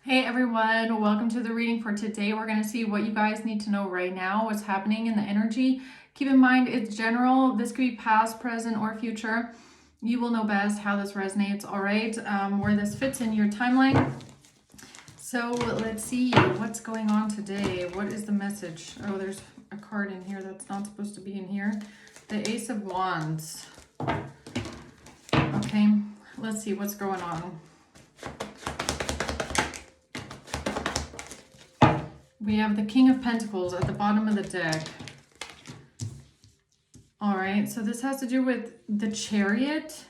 Hey everyone, welcome to the reading for today. We're going to see what you guys need to know right now, what's happening in the energy. Keep in mind it's general. This could be past, present, or future. You will know best how this resonates, all right? Where this fits in your timeline. So let's see what's going on today. What is the message? Oh, there's a card in here that's not supposed to be in here. The Ace of Wands. Okay, let's see what's going on. We have the King of Pentacles at the bottom of the deck. All right, so this has to do with the Chariot.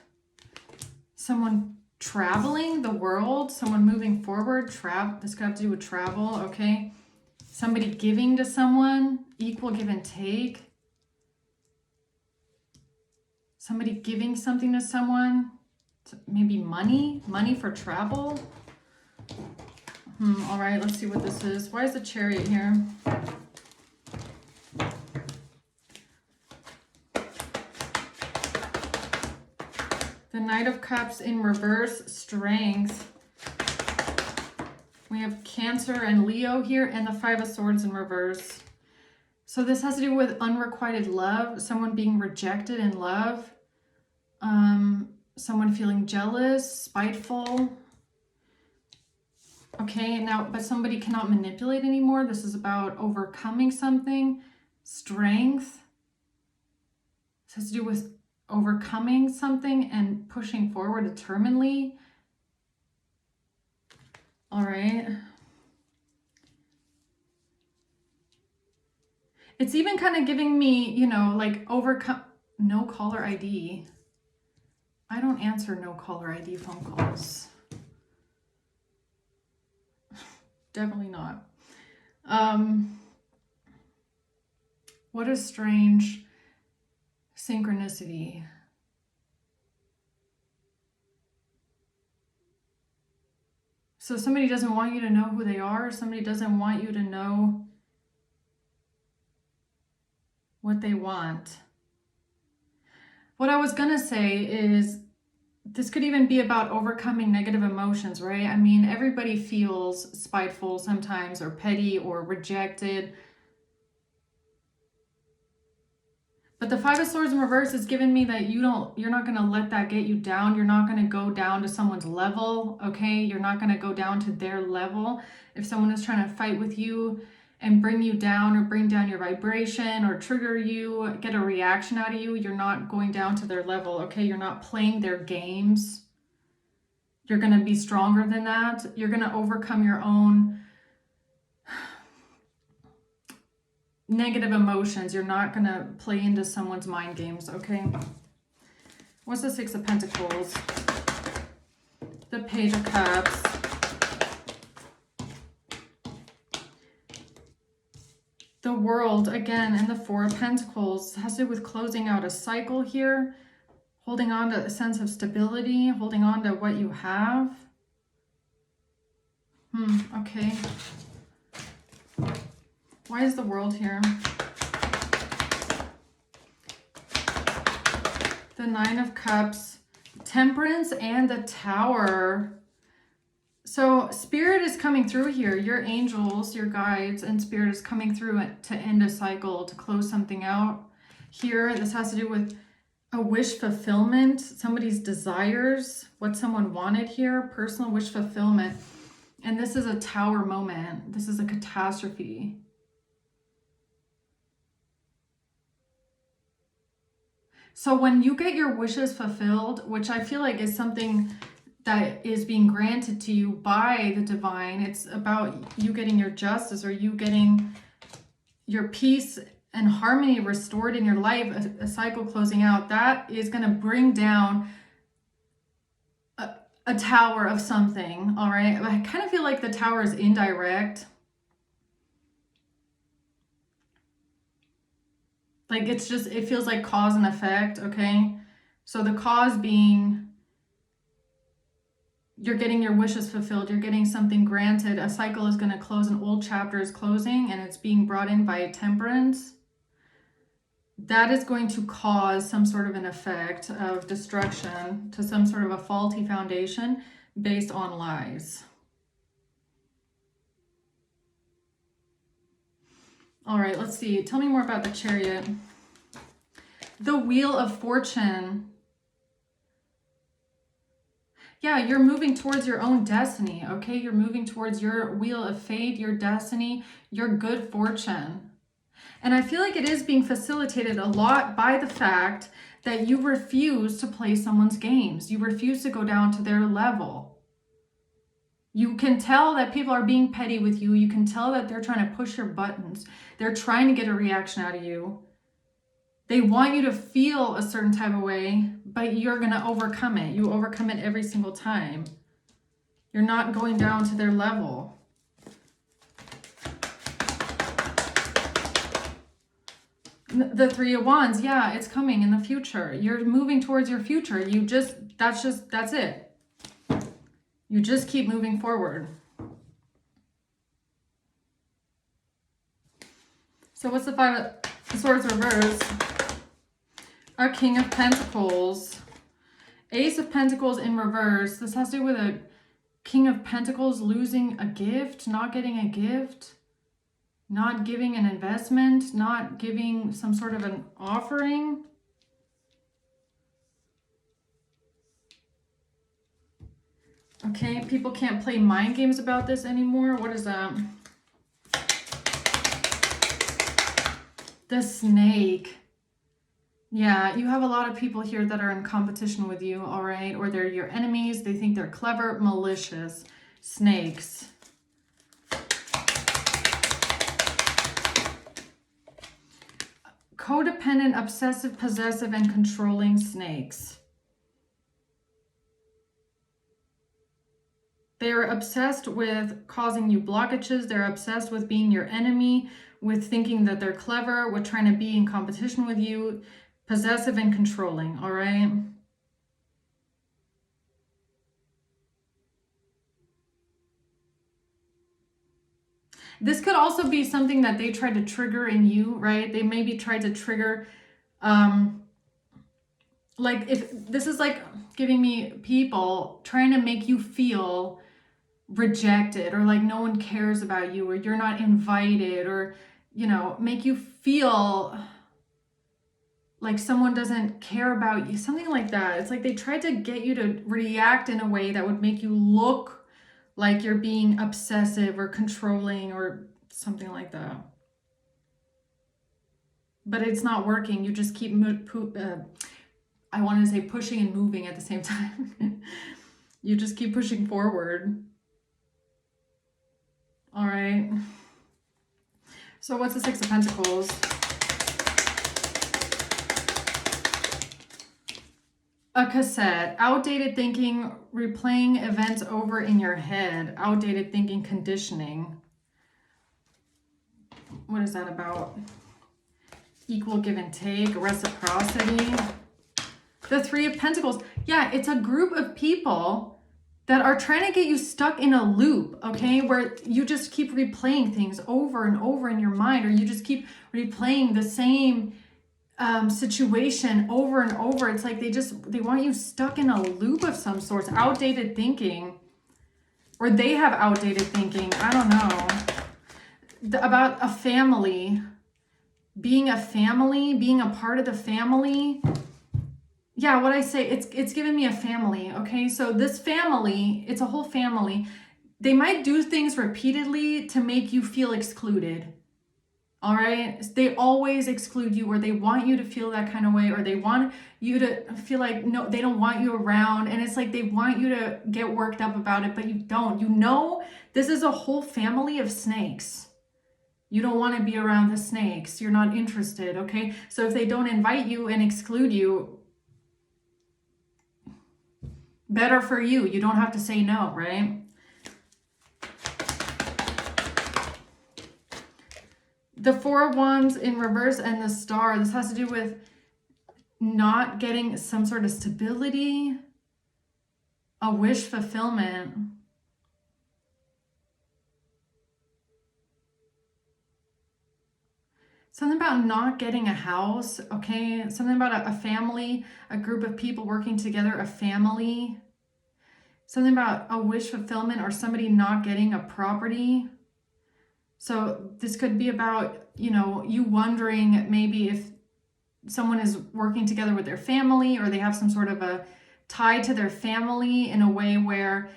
Someone traveling the world, someone moving forward. This could have to do with travel, okay? Somebody giving to someone, equal give and take. Somebody giving something to someone, maybe money for travel. All right, let's see what this is. Why is the Chariot here? The Knight of Cups in reverse, Strength. We have Cancer and Leo here, and the Five of Swords in reverse. So this has to do with unrequited love, someone being rejected in love, someone feeling jealous, spiteful. Okay, now, but somebody cannot manipulate anymore. This is about overcoming something. Strength. This has to do with overcoming something and pushing forward determinedly. All right. It's even kind of giving me, you know, like no caller ID. I don't answer no caller ID phone calls. Definitely not. What a strange synchronicity. So somebody doesn't want you to know who they are. Somebody doesn't want you to know what they want. What I was going to say is this could even be about overcoming negative emotions, right? I mean, everybody feels spiteful sometimes, or petty, or rejected. But the Five of Swords in reverse is giving me that you're not going to let that get you down. You're not going to go down to someone's level, okay? You're not going to go down to their level. If someone is trying to fight with you and bring you down or bring down your vibration or trigger you, get a reaction out of you, you're not going down to their level, okay? You're not playing their games. You're going to be stronger than that. You're going to overcome your own negative emotions. You're not going to play into someone's mind games, okay? What's the Six of Pentacles? The Page of Cups. The World, again, and the Four of Pentacles. It has to do with closing out a cycle here, holding on to a sense of stability, holding on to what you have. Okay. Why is the World here? The Nine of Cups, Temperance, and the Tower. So Spirit is coming through here. Your angels, your guides, and Spirit is coming through it to end a cycle, to close something out. Here, this has to do with a wish fulfillment, somebody's desires, what someone wanted here, personal wish fulfillment. And this is a Tower moment. This is a catastrophe. So when you get your wishes fulfilled, which I feel like is something that is being granted to you by the divine, it's about you getting your justice, or you getting your peace and harmony restored in your life, a cycle closing out, that is going to bring down a tower of something, all right? I kind of feel like the Tower is indirect. Like it feels like cause and effect, okay? So the cause being you're getting your wishes fulfilled, you're getting something granted, a cycle is going to close, an old chapter is closing, and it's being brought in by Temperance. That is going to cause some sort of an effect of destruction to some sort of a faulty foundation based on lies. All right, let's see. Tell me more about the Chariot. The Wheel of Fortune. Yeah, you're moving towards your own destiny, okay? You're moving towards your wheel of fate, your destiny, your good fortune. And I feel like it is being facilitated a lot by the fact that you refuse to play someone's games. You refuse to go down to their level. You can tell that people are being petty with you. You can tell that they're trying to push your buttons. They're trying to get a reaction out of you. They want you to feel a certain type of way, but you're going to overcome it. You overcome it every single time. You're not going down to their level. The Three of Wands, yeah, it's coming in the future. You're moving towards your future. That's it. You just keep moving forward. So what's the Five of Swords reverse? A King of Pentacles. Ace of Pentacles in reverse. This has to do with a King of Pentacles losing a gift, not getting a gift, not giving an investment, not giving some sort of an offering. Okay, people can't play mind games about this anymore. What is that? The Snake. Yeah, you have a lot of people here that are in competition with you, all right? Or they're your enemies. They think they're clever, malicious. Snakes. Codependent, obsessive, possessive, and controlling snakes. They're obsessed with causing you blockages. They're obsessed with being your enemy, with thinking that they're clever, with trying to be in competition with you. Possessive and controlling, all right? This could also be something that they tried to trigger in you, right? They maybe tried to trigger, like if this is like giving me people trying to make you feel rejected, or like no one cares about you, or you're not invited, or, you know, make you feel like someone doesn't care about you, something like that. It's like they tried to get you to react in a way that would make you look like you're being obsessive or controlling or something like that. But it's not working. You just keep, I wanted to say pushing and moving at the same time. You just keep pushing forward. All right. So what's the Six of Pentacles? A cassette. Outdated thinking, replaying events over in your head. Outdated thinking, conditioning. What is that about? Equal give and take, reciprocity. The Three of Pentacles. Yeah, it's a group of people that are trying to get you stuck in a loop, okay? Where you just keep replaying things over and over in your mind, or you just keep replaying the same situation over and over. It's like they want you stuck in a loop of some sort. Outdated thinking, or they have outdated thinking. I don't know. About a family, being a part of the family. Yeah, what I say, it's giving me a family, okay? So this family, it's a whole family. They might do things repeatedly to make you feel excluded. All right. They always exclude you, or they want you to feel that kind of way, or they want you to feel like, no, they don't want you around. And it's like they want you to get worked up about it, but you don't. You know, this is a whole family of snakes. You don't want to be around the snakes. You're not interested. Okay. So if they don't invite you and exclude you, better for you. You don't have to say no, right? The Four of Wands in reverse and the Star. This has to do with not getting some sort of stability, a wish fulfillment. Something about not getting a house, okay? Something about a family, a group of people working together, a family. Something about a wish fulfillment, or somebody not getting a property. So this could be about, you wondering maybe if someone is working together with their family, or they have some sort of a tie to their family in a way where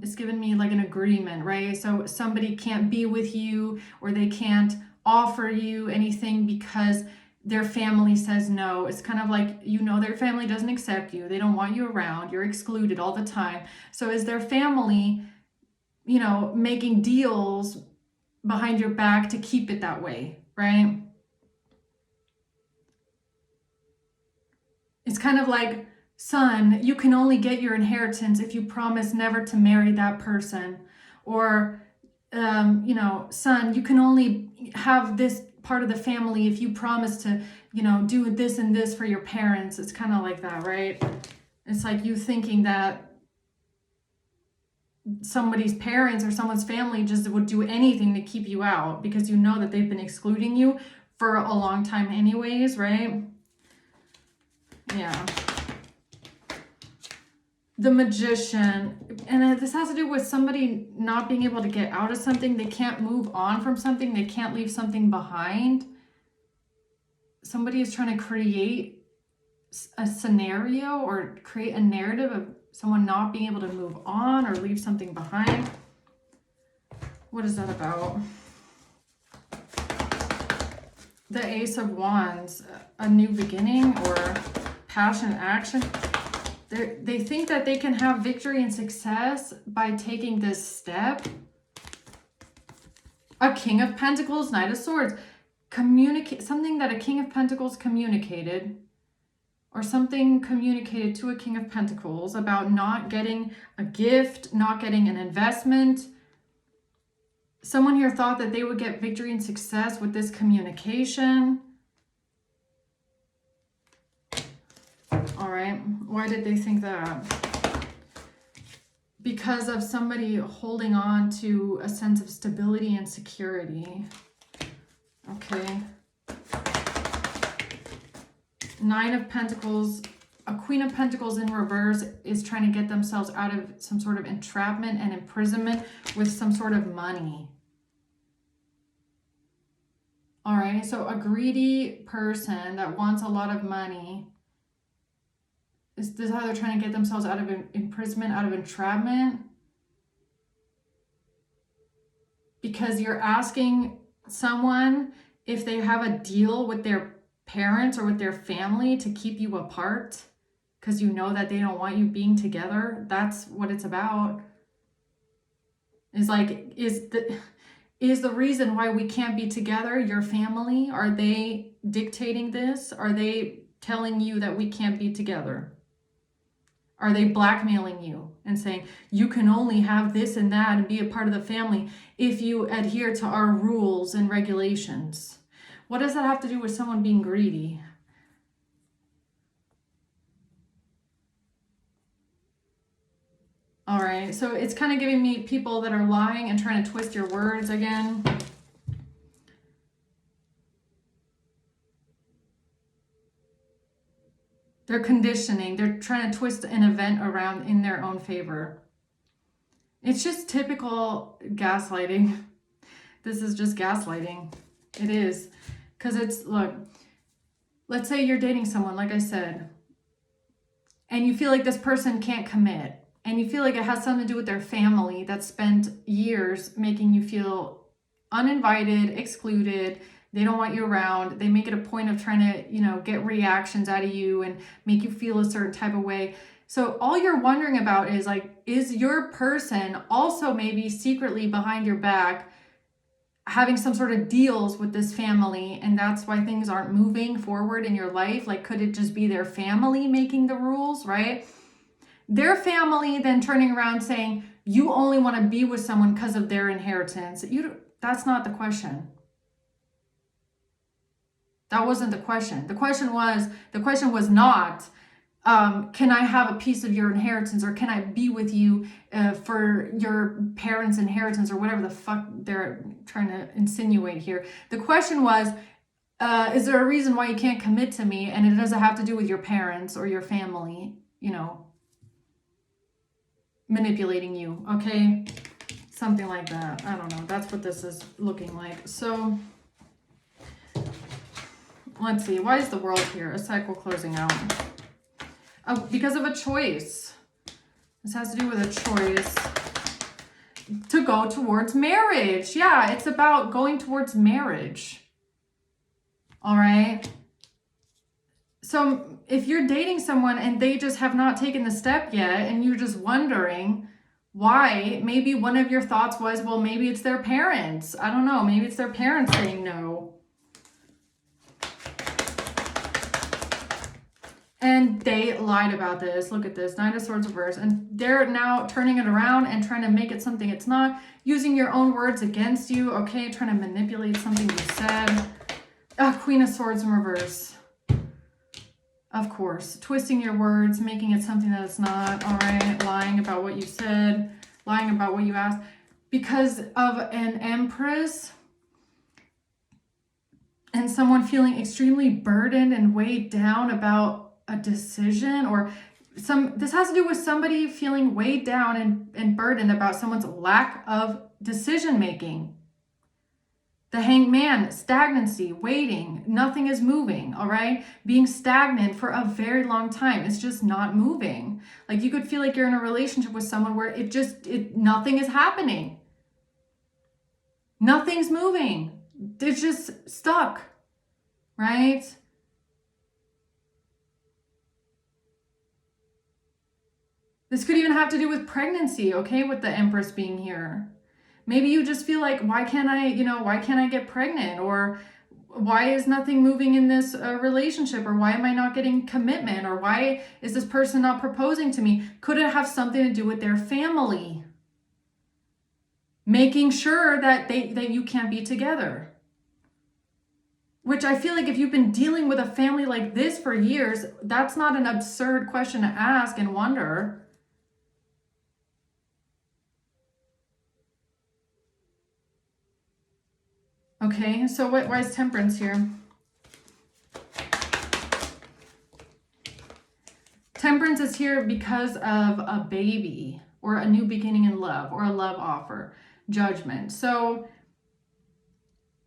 it's given me like an agreement, right? So somebody can't be with you, or they can't offer you anything because their family says no. It's kind of like, their family doesn't accept you. They don't want you around. You're excluded all the time. So is their family, making deals behind your back to keep it that way, right? It's kind of like, son, you can only get your inheritance if you promise never to marry that person. Or, son, you can only have this part of the family if you promise to, do this and this for your parents. It's kind of like that, right? It's like you thinking that somebody's parents or someone's family just would do anything to keep you out because you know that they've been excluding you for a long time anyways, right? Yeah. The Magician, and this has to do with somebody not being able to get out of something. They can't move on from something. They can't leave something behind. Somebody is trying to create a scenario or create a narrative of someone not being able to move on or leave something behind. What is that about? The Ace of Wands, a new beginning or passion, action. They think that they can have victory and success by taking this step. A King of Pentacles, Knight of Swords. Something that a King of Pentacles communicated, or something communicated to a King of Pentacles about not getting a gift, not getting an investment. Someone here thought that they would get victory and success with this communication. All right, why did they think that? Because of somebody holding on to a sense of stability and security. Okay. Nine of Pentacles, a Queen of Pentacles in reverse is trying to get themselves out of some sort of entrapment and imprisonment with some sort of money. All right, so a greedy person that wants a lot of money. Is this how they're trying to get themselves out of imprisonment, out of entrapment? Because you're asking someone if they have a deal with their parents or with their family to keep you apart because you know that they don't want you being together. That's what it's about. It's like, is the reason why we can't be together your family? Are they dictating this? Are they telling you that we can't be together? Are they blackmailing you and saying, you can only have this and that and be a part of the family if you adhere to our rules and regulations? What does that have to do with someone being greedy? All right, so it's kind of giving me people that are lying and trying to twist your words again. They're conditioning. They're trying to twist an event around in their own favor. It's just typical gaslighting. This is just gaslighting. It is. Because it's, look, let's say you're dating someone, like I said, and you feel like this person can't commit, and you feel like it has something to do with their family that spent years making you feel uninvited, excluded. They don't want you around. They make it a point of trying to, get reactions out of you and make you feel a certain type of way. So all you're wondering about is like, is your person also maybe secretly behind your back having some sort of deals with this family, and that's why things aren't moving forward in your life? Like, could it just be their family making the rules, right? Their family then turning around saying, you only want to be with someone because of their inheritance. That's not the question. That wasn't the question. The question was not, can I have a piece of your inheritance, or can I be with you for your parents' inheritance, or whatever the fuck they're trying to insinuate here. The question was, is there a reason why you can't commit to me? And it doesn't have to do with your parents or your family, manipulating you, okay? Something like that. I don't know. That's what this is looking like. So let's see. Why is the world here? A cycle closing out. Oh, because of a choice. This has to do with a choice to go towards marriage. Yeah, it's about going towards marriage. All right. So if you're dating someone and they just have not taken the step yet and you're just wondering why, maybe one of your thoughts was, well, maybe it's their parents. I don't know. Maybe it's their parents saying no. And they lied about this. Look at this, 9 of Swords reverse. And they're now turning it around and trying to make it something it's not. Using your own words against you, okay? Trying to manipulate something you said. Queen of Swords in reverse. Of course. Twisting your words, making it something that it's not, all right? Lying about what you said, lying about what you asked. Because of an Empress and someone feeling extremely burdened and weighed down about a decision, or this has to do with somebody feeling weighed down and burdened about someone's lack of decision making. The Hanged Man, stagnancy, waiting, nothing is moving, all right? Being stagnant for a very long time. It's just not moving. Like you could feel like you're in a relationship with someone where nothing is happening. Nothing's moving. It's just stuck, right? This could even have to do with pregnancy, okay, with the Empress being here. Maybe you just feel like, why can't I get pregnant? Or why is nothing moving in this relationship? Or why am I not getting commitment? Or why is this person not proposing to me? Could it have something to do with their family? Making sure that you can't be together. Which I feel like if you've been dealing with a family like this for years, that's not an absurd question to ask and wonder. Okay, so why is Temperance here? Temperance is here because of a baby or a new beginning in love or a love offer, Judgment. So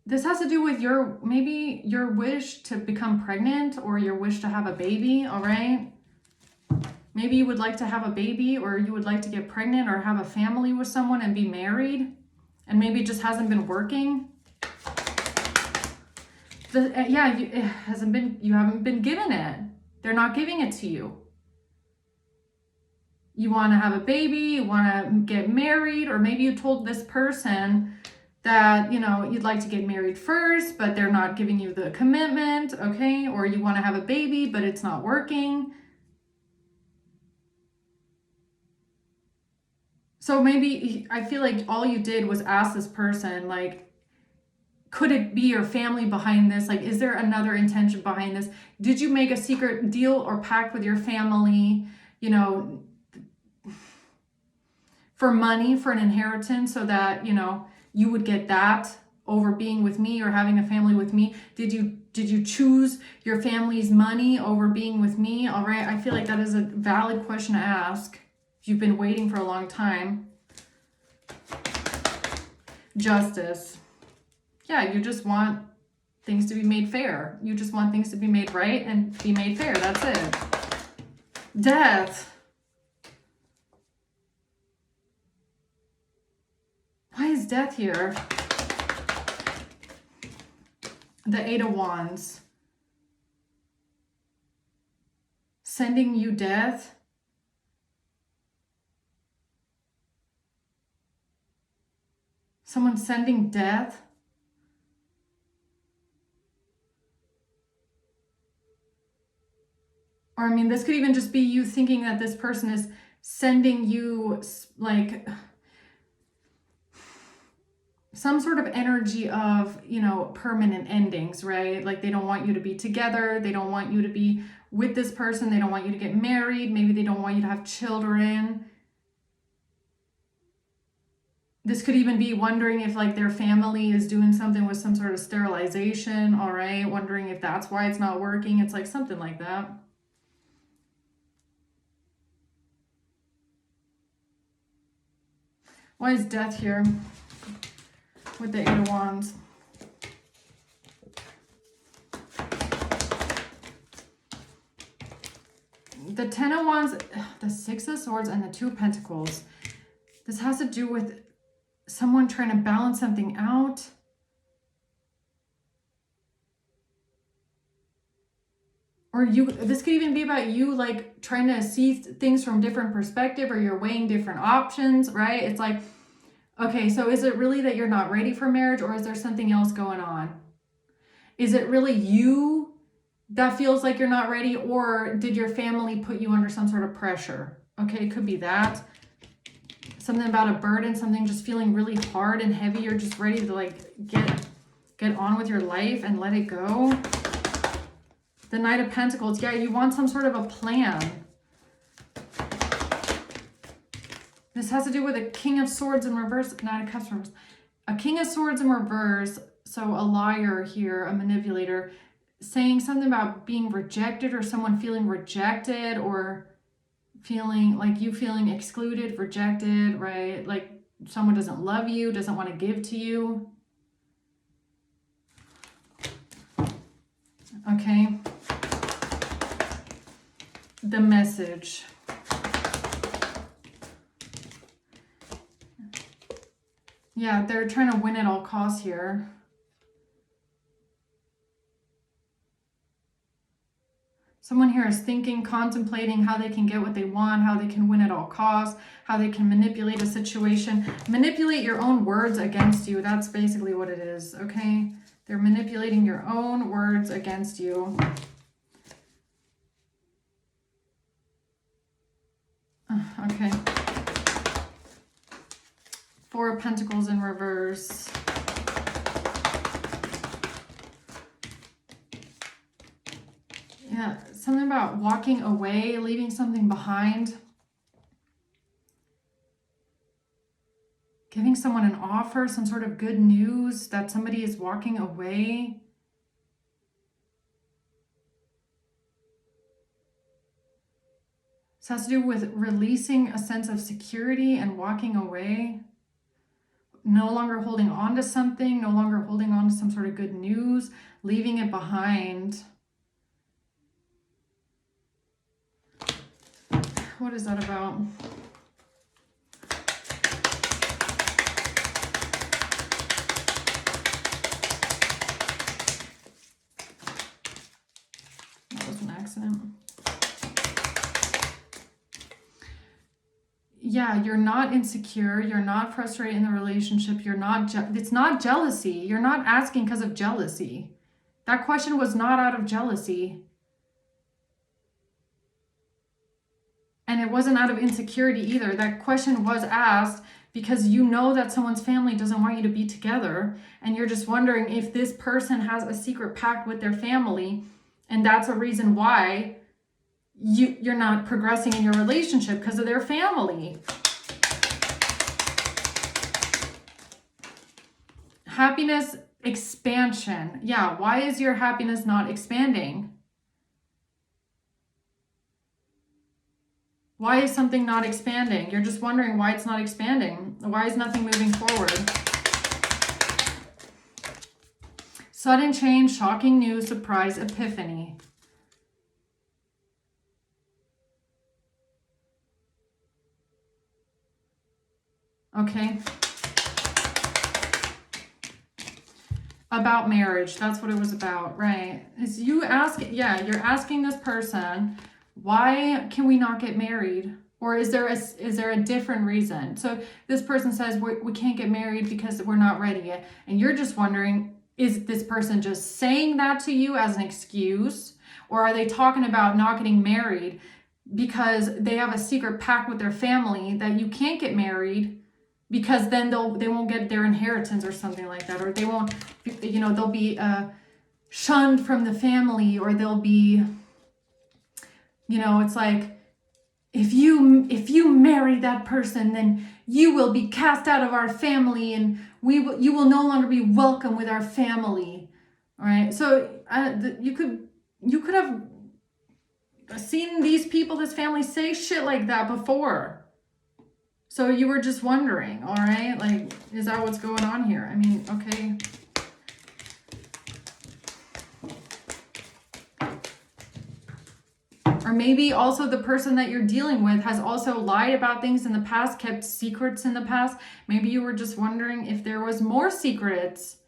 this has to do with maybe your wish to become pregnant or your wish to have a baby, all right? Maybe you would like to have a baby, or you would like to get pregnant or have a family with someone and be married, and maybe it just hasn't been working. You haven't been given it. They're not giving it to you. You want to have a baby, you want to get married, or maybe you told this person that, you'd like to get married first, but they're not giving you the commitment, okay? Or you want to have a baby, but it's not working. So maybe I feel like all you did was ask this person, like, could it be your family behind this? Like, is there another intention behind this? Did you make a secret deal or pact with your family, for money, for an inheritance, so that, you would get that over being with me or having a family with me? Did you choose your family's money over being with me? All right. I feel like that is a valid question to ask if you've been waiting for a long time. Justice. Yeah, you just want things to be made fair. You just want things to be made right and be made fair. That's it. Death. Why is Death here? The 8 of Wands. Sending you death. Someone sending death. Or, this could even just be you thinking that this person is sending you, like, some sort of energy of, permanent endings, right? Like, they don't want you to be together. They don't want you to be with this person. They don't want you to get married. Maybe they don't want you to have children. This could even be wondering if, like, their family is doing something with some sort of sterilization, all right? Wondering if that's why it's not working. It's like something like that. Why is death here with the 8 of Wands? The 10 of Wands, the 6 of Swords, and the 2 of Pentacles. This has to do with someone trying to balance something out. Or this could even be about you like trying to see things from different perspective, or you're weighing different options, right? It's like, okay, so is it really that you're not ready for marriage, or is there something else going on? Is it really you that feels like you're not ready, or did your family put you under some sort of pressure? Okay, it could be that. Something about a burden, something just feeling really hard and heavy. You're just ready to like get on with your life and let it go. The Knight of Pentacles. Yeah, you want some sort of a plan. This has to do with a King of Swords in reverse, Knight of Cups in reverse. A King of Swords in reverse, so a liar here, a manipulator, saying something about being rejected, or someone feeling rejected, or feeling like you feeling excluded, rejected, right? Like someone doesn't love you, doesn't want to give to you. Okay. The message. Yeah, they're trying to win at all costs here. Someone here is thinking, contemplating how they can get what they want, how they can win at all costs, how they can manipulate a situation. Manipulate your own words against you. That's basically what it is, okay? They're manipulating your own words against you. Okay. 4 of Pentacles in reverse. Yeah, something about walking away, leaving something behind. Giving someone an offer, some sort of good news that somebody is walking away. This has to do with releasing a sense of security and walking away. No longer holding on to something, no longer holding on to some sort of good news, leaving it behind. What is that about? That was an accident. Yeah, you're not insecure. You're not frustrated in the relationship. You're not, it's not jealousy. You're not asking because of jealousy. That question was not out of jealousy. And it wasn't out of insecurity either. That question was asked because you know that someone's family doesn't want you to be together. And you're just wondering if this person has a secret pact with their family. And that's a reason why you're not progressing in your relationship, because of their family. Happiness expansion. Yeah, why is your happiness not expanding? Why is something not expanding? You're just wondering why it's not expanding. Why is nothing moving forward? Sudden change, shocking news, surprise, epiphany. Okay. About marriage. That's what it was about, right? Is you ask, yeah, you're asking this person, why can we not get married? Or is there a different reason? So this person says we can't get married because we're not ready yet. And you're just wondering, is this person just saying that to you as an excuse? Or are they talking about not getting married because they have a secret pact with their family that you can't get married because then they won't get their inheritance or something like that, or they won't, you know, they'll be shunned from the family, or they'll be, you know, it's like, if you marry that person, then you will be cast out of our family, and you will no longer be welcome with our family. All right, so you could have seen these people, this family, say shit like that before. So you were just wondering, all right? Like, is that what's going on here? I mean, okay. Or maybe also the person that you're dealing with has also lied about things in the past, kept secrets in the past. Maybe you were just wondering if there was more secrets.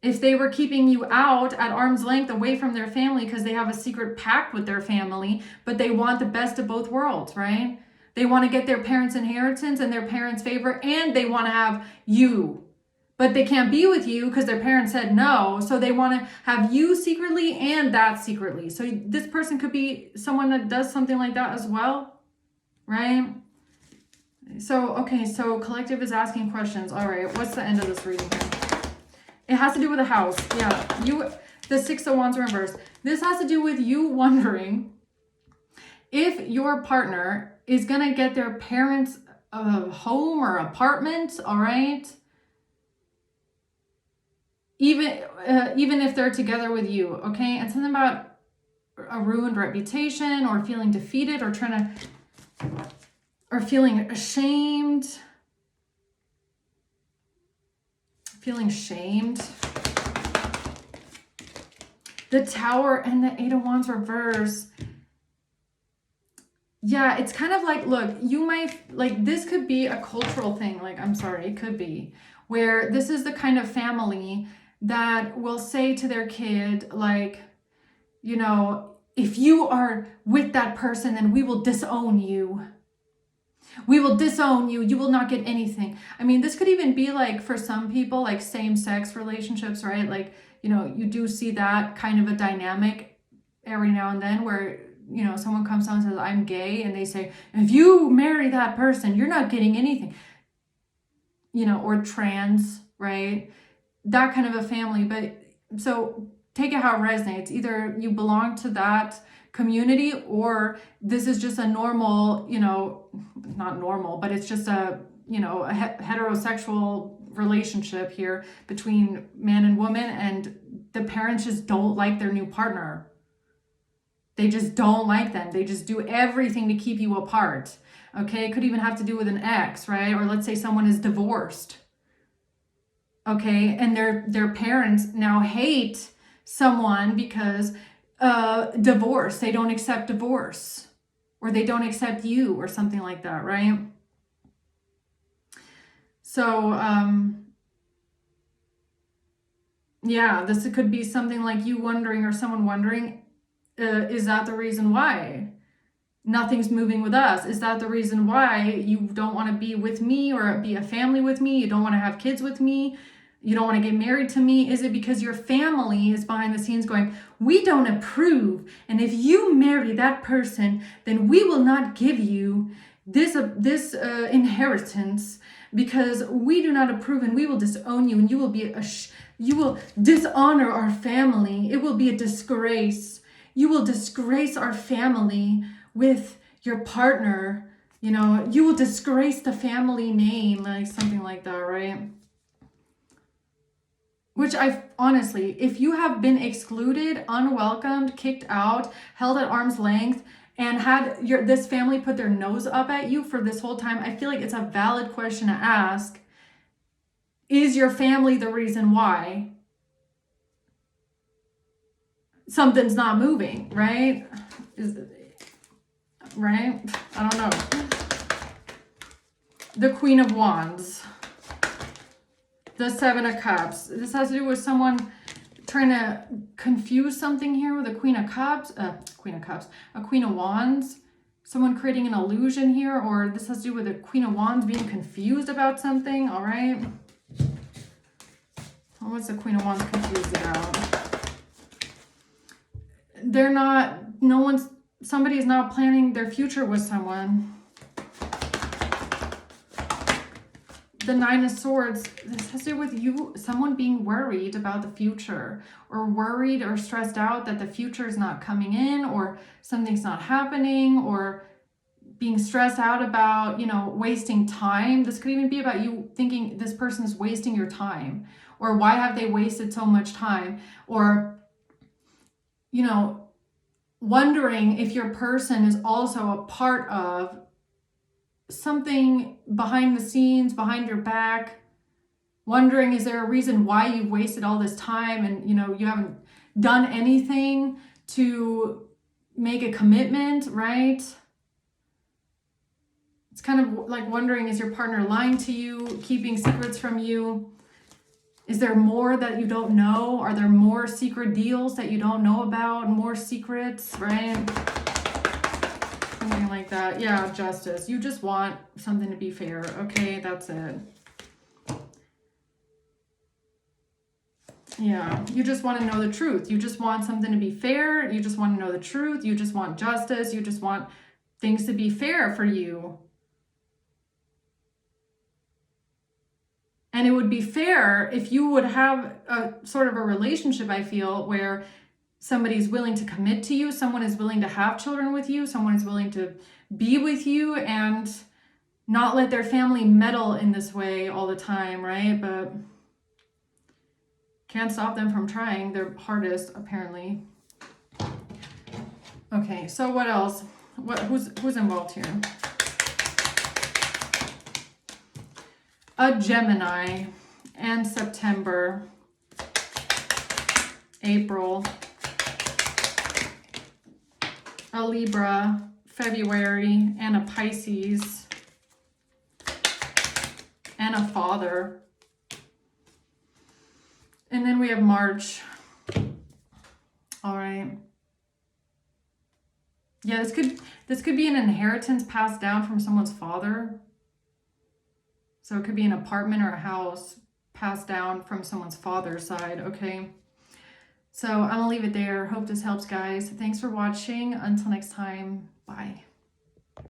If they were keeping you out at arm's length away from their family because they have a secret pact with their family, but they want the best of both worlds, right? They want to get their parents' inheritance and their parents' favor, and they want to have you. But they can't be with you because their parents said no. So they want to have you secretly and that secretly. So this person could be someone that does something like that as well, right? So, okay, so collective is asking questions. All right, what's the end of this reading here? It has to do with a house. Yeah, the Six of Wands reverse. This has to do with you wondering if your partner is going to get their parents' home or apartment, all right? Even if they're together with you, okay? And something about a ruined reputation or feeling defeated or or feeling ashamed. Feeling shamed. The Tower and the Eight of Wands reverse. Yeah, it's kind of like, look, you might, like, this could be a cultural thing. Like, I'm sorry, it could be. Where this is the kind of family that will say to their kid, like, you know, if you are with that person, then we will disown you. We will disown you. You will not get anything. I mean, this could even be like for some people, like same-sex relationships, right? Like, you know, you do see that kind of a dynamic every now and then where, you know, someone comes on and says, I'm gay. And they say, if you marry that person, you're not getting anything. You know, or trans, right? That kind of a family. But so take it how it resonates. Either you belong to that community or this is just a normal, you know, not normal, but it's just a, you know, a heterosexual relationship here between man and woman, and the parents just don't like their new partner. They just don't like them. They just do everything to keep you apart. Okay, it could even have to do with an ex, right? Or let's say someone is divorced. Okay, and their parents now hate someone because divorce, they don't accept divorce, or they don't accept you, or something like that, right? So yeah, this could be something like you wondering, or someone wondering, is that the reason why nothing's moving with us? Is that the reason why you don't want to be with me or be a family with me? You don't want to have kids with me? You don't want to get married to me? Is it because your family is behind the scenes going, we don't approve, and if you marry that person, then we will not give you this inheritance because we do not approve, and we will disown you, and you will dishonor our family. It will be a disgrace. You will disgrace our family with your partner. You know, you will disgrace the family name, like something like that, right? Which I honestly, if you have been excluded, unwelcomed, kicked out, held at arm's length, and had this family put their nose up at you for this whole time, I feel like it's a valid question to ask. Is your family the reason why something's not moving, right? Right? I don't know. The Queen of Wands. The Seven of Cups. This has to do with someone trying to confuse something here with a Queen of Cups, a Queen of Wands. Someone creating an illusion here, or this has to do with a Queen of Wands being confused about something, all right? What's the Queen of Wands confused about? Somebody is not planning their future with someone. The Nine of Swords, this has to do with someone being worried about the future, or worried or stressed out that the future is not coming in, or something's not happening, or being stressed out about, you know, wasting time. This could even be about you thinking this person is wasting your time, or why have they wasted so much time, or, you know, wondering if your person is also a part of something behind the scenes, behind your back, wondering, is there a reason why you've wasted all this time and, you know, you haven't done anything to make a commitment, right? It's kind of like wondering, is your partner lying to you, keeping secrets from you? Is there more that you don't know? Are there more secret deals that you don't know about? More secrets, right? Something like that. Yeah, justice. You just want something to be fair. Okay, that's it. Yeah, you just want to know the truth. You just want something to be fair. You just want to know the truth. You just want justice. You just want things to be fair for you. And it would be fair if you would have a sort of a relationship, I feel, where somebody's willing to commit to you, someone is willing to have children with you, someone is willing to be with you and not let their family meddle in this way all the time, right? But can't stop them from trying their hardest, apparently. Okay, so what else? Who's involved here? A Gemini, and September, April, a Libra, February, and a Pisces, and a father. And then we have March. All right. Yeah, this could be an inheritance passed down from someone's father. So it could be an apartment or a house passed down from someone's father's side, okay? So I'm gonna leave it there. Hope this helps, guys. Thanks for watching. Until next time, bye.